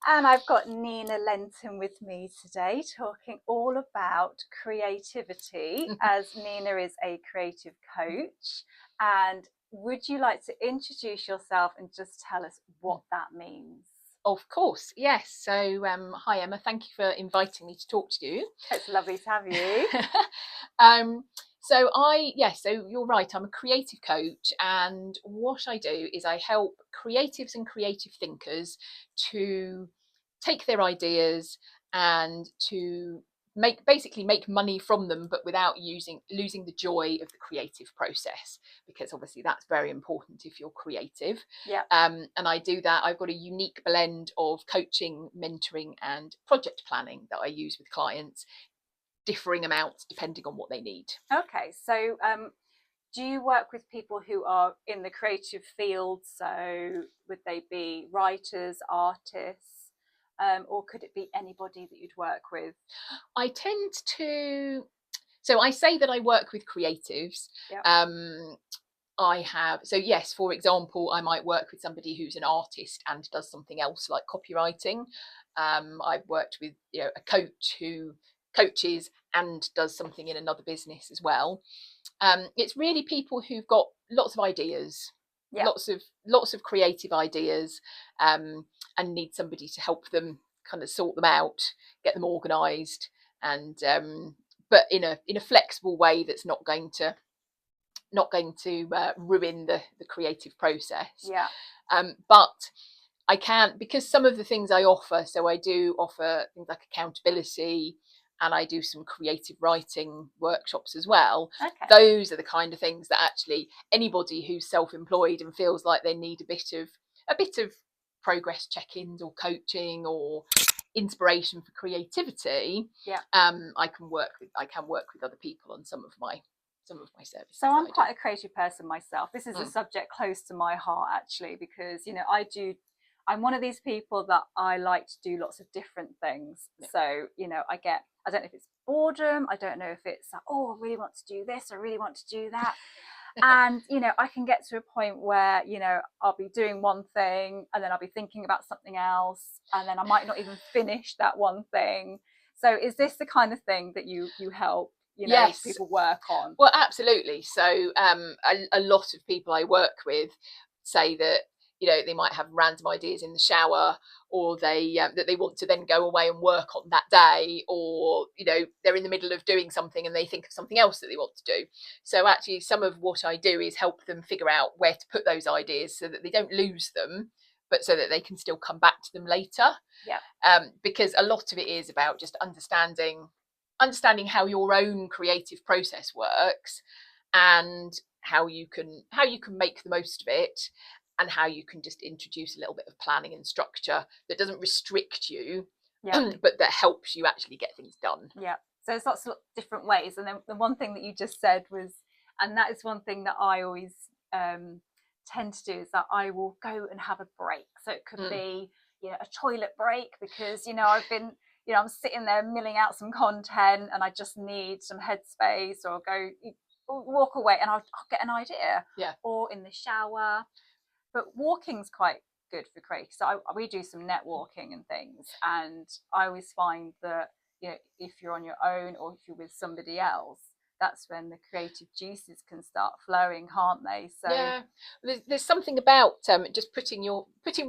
And I've got Nina Lenton with me today talking all about creativity, as Nina is a creative coach. And would you like to introduce yourself and just tell us what that means? Of course, yes. So, hi Emma, thank you for inviting me to talk to you. It's lovely to have you. So you're right, I'm a creative coach, and what I do is I help creatives and creative thinkers to take their ideas and to basically make money from them, but without losing the joy of the creative process, because obviously that's very important if you're creative. Yeah. And I do that. I've got a unique blend of coaching, mentoring, and project planning that I use with clients, differing amounts depending on what they need. Okay, so do you work with people who are in the creative field? So would they be writers, artists, or could it be anybody that you'd work with? I tend to, so I say that I work with creatives. Yep. Yes, for example, I might work with somebody who's an artist and does something else like copywriting. I've worked with a coach who coaches and does something in another business as well. It's really people who've got lots of ideas, Yep. lots of creative ideas, and need somebody to help them kind of sort them out, get them organised, and but in a flexible way that's not going to ruin the creative process. Yeah. But I can't, because some of the things I offer, so I do offer things like accountability, and I do some creative writing workshops as well. Okay. Those are the kind of things that actually anybody who's self-employed and feels like they need a bit of progress check-ins or coaching or inspiration for creativity. Yeah. I can work with other people on some of my services. So I'm quite a creative person myself. This is a subject close to my heart, actually, because I'm one of these people that I like to do lots of different things. Yeah. So I don't know if it's boredom, I don't know if it's like, oh, I really want to do this, I really want to do that. And I can get to a point where I'll be doing one thing and then I'll be thinking about something else, and then I might not even finish that one thing. So is this the kind of thing that you help yes, people work on? Well, absolutely. So a lot of people I work with say that they might have random ideas in the shower, or that they want to then go away and work on that day, or they're in the middle of doing something and they think of something else that they want to do. So actually some of what I do is help them figure out where to put those ideas so that they don't lose them, but so that they can still come back to them later. Yeah. Because a lot of it is about just understanding how your own creative process works, and how you can make the most of it, and how you can just introduce a little bit of planning and structure that doesn't restrict you, but that helps you actually get things done. Yeah. So there's lots of different ways. And then the one thing that you just said was, and that is one thing that I always tend to do, is that I will go and have a break. So it could be a toilet break, because I've been I'm sitting there milling out some content and I just need some headspace, or go walk away and I'll get an idea. Yeah. Or in the shower. But walking's quite good for creative. So we do some networking and things, and I always find that if you're on your own or if you're with somebody else, that's when the creative juices can start flowing, can't they? So yeah, there's something about just putting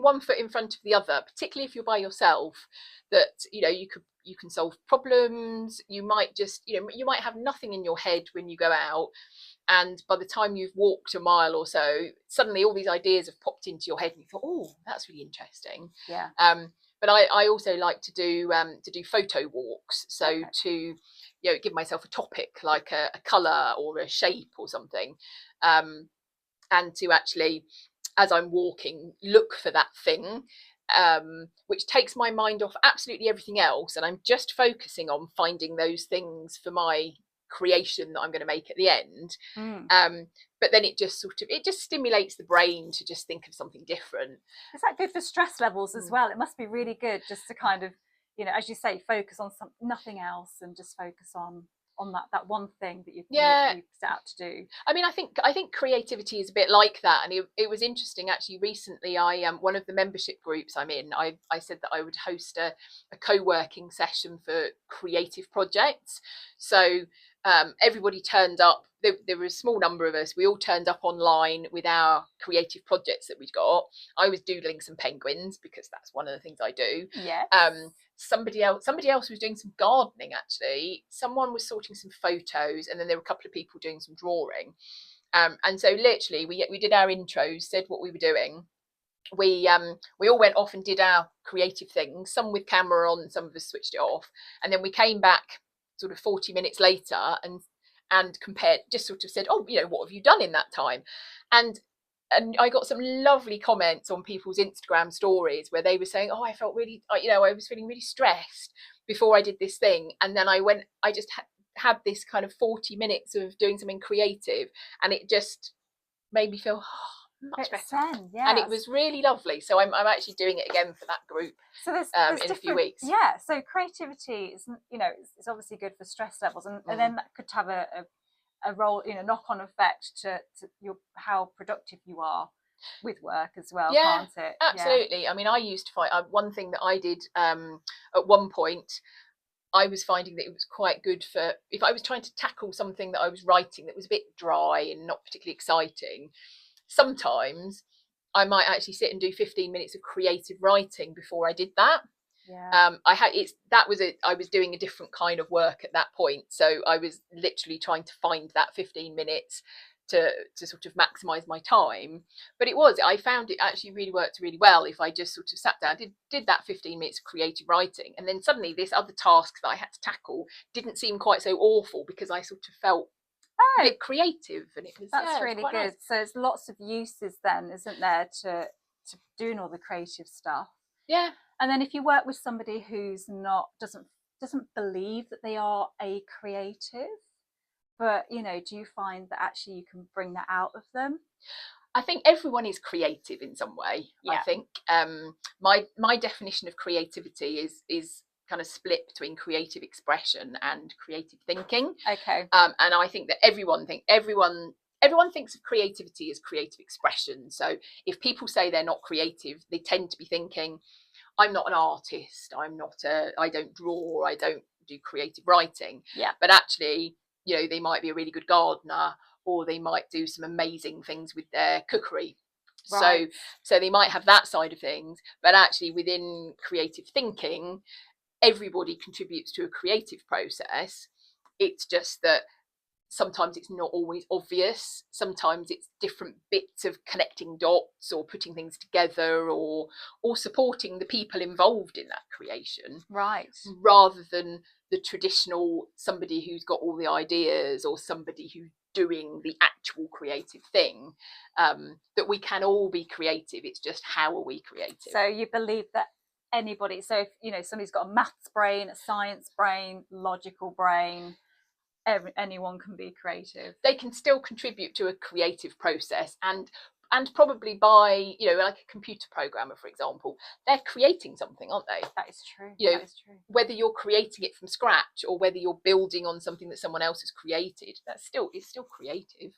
one foot in front of the other, particularly if you're by yourself, that you can solve problems. You might just you might have nothing in your head when you go out, and by the time you've walked a mile or so, suddenly all these ideas have popped into your head and you thought, oh, that's really interesting. Yeah. But I also like to do photo walks, so okay. to give myself a topic like a colour or a shape or something, and to actually, as I'm walking, look for that thing, which takes my mind off absolutely everything else, and I'm just focusing on finding those things for my creation that I'm going to make at the end. But then it just stimulates the brain to just think of something different. Is that good for stress levels as well? It must be really good just to kind of as you say, focus on nothing else and just focus on on that one thing that you set out to do? I mean, I think creativity is a bit like that, and it was interesting actually. Recently, I one of the membership groups I'm in, I said that I would host a co-working session for creative projects. So everybody turned up. There was a small number of us. We all turned up online with our creative projects that we'd got. I was doodling some penguins because that's one of the things I do. Yeah. Somebody else was doing some gardening, actually. Someone was sorting some photos, and then there were a couple of people doing some drawing. And so literally we did our intros, said what we were doing. We all went off and did our creative things, some with camera on, some of us switched it off, and then we came back sort of 40 minutes later and compared, just sort of said, oh, what have you done in that time? And I got some lovely comments on people's Instagram stories where they were saying, oh, I felt really, I was feeling really stressed before I did this thing. And then I just had this kind of 40 minutes of doing something creative, and it just made me feel much better. Yes. And it was really lovely. So I'm actually doing it again for that group there's in a few weeks. Yeah. So creativity is, it's obviously good for stress levels, and then that could have a role, knock-on effect to how productive you are with work as well, can't it? Absolutely. Yeah. I mean, I used to find one thing that I did at one point. I was finding that it was quite good for if I was trying to tackle something that I was writing that was a bit dry and not particularly exciting. Sometimes I might actually sit and do 15 minutes of creative writing before I did that. Yeah. I was doing a different kind of work at that point, so I was literally trying to find that 15 minutes to sort of maximize my time. But I found it actually really worked really well if I just sort of sat down, did that 15 minutes of creative writing, and then suddenly this other task that I had to tackle didn't seem quite so awful because I sort of felt a bit creative, and that's really good. Nice. So there's lots of uses then, isn't there, to doing all the creative stuff. Yeah. And then if you work with somebody who's doesn't believe that they are a creative, but do you find that actually you can bring that out of them? I think everyone is creative in some way. Yeah. I think my definition of creativity is kind of split between creative expression and creative thinking. Okay. And I think that everyone thinks of creativity as creative expression. So if people say they're not creative, they tend to be thinking, I'm not an artist, I don't draw, I don't do creative writing. Yeah. But actually, they might be a really good gardener, or they might do some amazing things with their cookery. Right. So they might have that side of things, but actually within creative thinking, everybody contributes to a creative process. It's just that sometimes it's not always obvious. Sometimes it's different bits of connecting dots or putting things together or supporting the people involved in that creation. Right. Rather than the traditional somebody who's got all the ideas or somebody who's doing the actual creative thing. That we can all be creative. It's just how are we creative? So you believe that anybody, so if somebody's got a maths brain, a science brain, logical brain, anyone can be creative. They can still contribute to a creative process, and probably by like a computer programmer, for example, they're creating something, aren't they? That is true. That is true. Whether you're creating it from scratch or whether you're building on something that someone else has created, it's still creative.